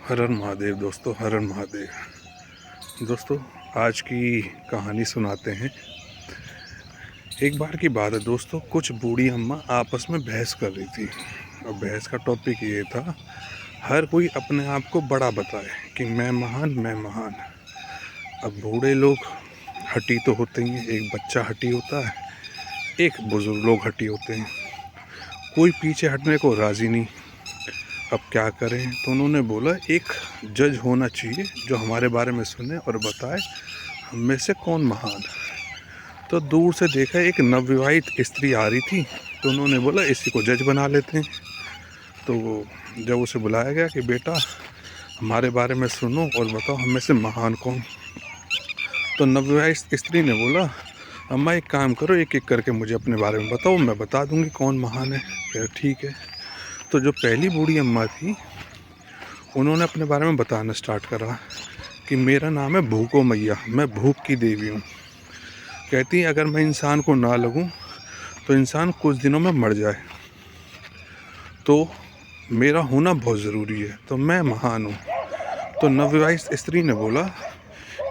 हर हर महादेव दोस्तों, हर हर महादेव दोस्तों। आज की कहानी सुनाते हैं। एक बार की बात है दोस्तों, कुछ बूढ़ी अम्मा आपस में बहस कर रही थी और बहस का टॉपिक ये था, हर कोई अपने आप को बड़ा बताए कि मैं महान, मैं महान। अब बूढ़े लोग हटी तो होते ही हैं, एक बच्चा हटी होता है, एक बुजुर्ग लोग हटी होते हैं, कोई पीछे हटने को राज़ी नहीं। अब क्या करें? तो उन्होंने बोला एक जज होना चाहिए जो हमारे बारे में सुने और बताए हम में से कौन महान। तो दूर से देखा एक नवविवाहित स्त्री आ रही थी, तो उन्होंने बोला इसी को जज बना लेते हैं। तो जब उसे बुलाया गया कि बेटा हमारे बारे में सुनो और बताओ हम में से महान कौन। तो नवविवाहित स्त्री ने बोला अम्मा एक काम करो, एक एक करके मुझे अपने बारे में बताओ, मैं बता दूंगी कौन महान है। फिर ठीक है। तो जो पहली बूढ़ी अम्मा थी उन्होंने अपने बारे में बताना स्टार्ट करा कि मेरा नाम है भूको मैया, मैं भूख की देवी हूँ। कहती अगर मैं इंसान को ना लगूं तो इंसान कुछ दिनों में मर जाए, तो मेरा होना बहुत ज़रूरी है, तो मैं महान हूँ। तो नवविवाहित स्त्री ने बोला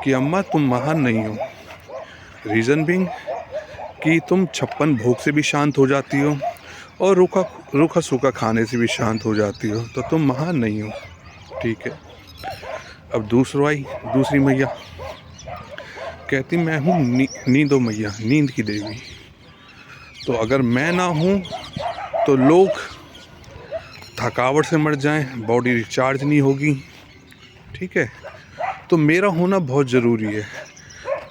कि अम्मा तुम महान नहीं हो, रीज़न बिंग कि तुम 56 भूख से भी शांत हो जाती हो और रूखा सूखा खाने से भी शांत हो जाती हो, तो तुम महान नहीं हो। ठीक है। अब दूसरी मैया कहती मैं हूँ नींदो मैया, नींद की देवी। तो अगर मैं ना हूँ तो लोग थकावट से मर जाएं, बॉडी रिचार्ज नहीं होगी। ठीक है। तो मेरा होना बहुत ज़रूरी है।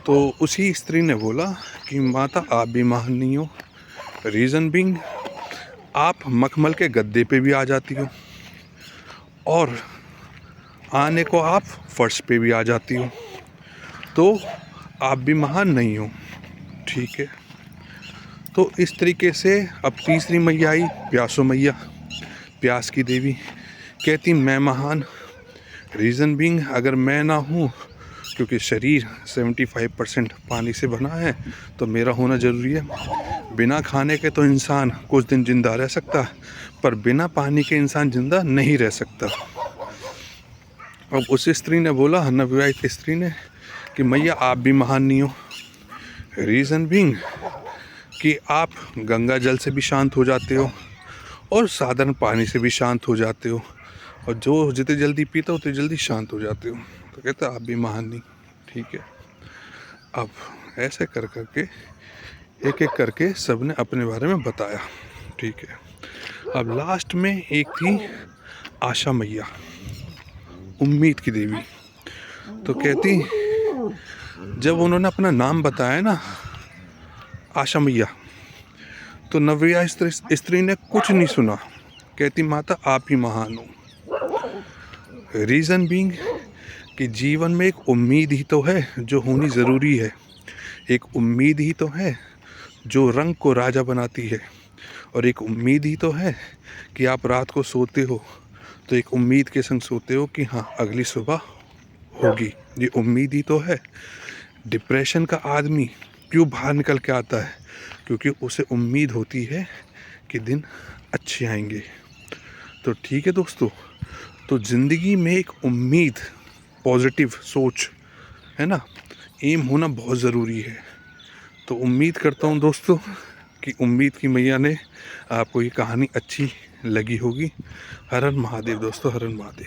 तो उसी स्त्री ने बोला कि माता आप भी महान नहीं हो, रीज़न बिंग आप मखमल के गद्दे पे भी आ जाती हो और आने को आप फर्श पे भी आ जाती हो, तो आप भी महान नहीं हो। ठीक है। तो इस तरीके से अब तीसरी मैया आई, प्यासो मैया, प्यास की देवी। कहती मैं महान, रीज़न बिंग अगर मैं ना हूँ, क्योंकि शरीर 75% पानी से बना है, तो मेरा होना ज़रूरी है। बिना खाने के तो इंसान कुछ दिन ज़िंदा रह सकता है, पर बिना पानी के इंसान ज़िंदा नहीं रह सकता। अब उस स्त्री ने बोला, नवविवाहित स्त्री ने, कि मैया आप भी महान नहीं हो, रीज़न बिंग कि आप गंगा जल से भी शांत हो जाते हो और साधारण पानी से भी शांत हो जाते हो, और जो जितने जल्दी पीते हो उतनी जल्दी शांत हो जाते हो। तो कहते आप भी महान नहीं। ठीक है। अब ऐसे कर करके एक एक करके सब ने अपने बारे में बताया। ठीक है। अब लास्ट में एक थी आशा मैया, उम्मीद की देवी। तो कहती जब उन्होंने अपना नाम बताया ना, आशा मैया, तो नवविवाहित स्त्री ने कुछ नहीं सुना। कहती माता आप ही महान हो, रीज़न बीइंग कि जीवन में एक उम्मीद ही तो है जो होनी ज़रूरी है। एक उम्मीद ही तो है जो रंग को राजा बनाती है, और एक उम्मीद ही तो है कि आप रात को सोते हो तो एक उम्मीद के संग सोते हो कि हाँ अगली सुबह होगी। ये उम्मीद ही तो है। डिप्रेशन का आदमी क्यों बाहर निकल के आता है? क्योंकि उसे उम्मीद होती है कि दिन अच्छे आएंगे। तो ठीक है दोस्तों, तो ज़िंदगी में एक उम्मीद, पॉजिटिव सोच है ना, एम होना बहुत ज़रूरी है। तो उम्मीद करता हूँ दोस्तों कि उम्मीद की मैया ने आपको ये कहानी अच्छी लगी होगी। हर हर महादेव दोस्तों, हर हर महादेव।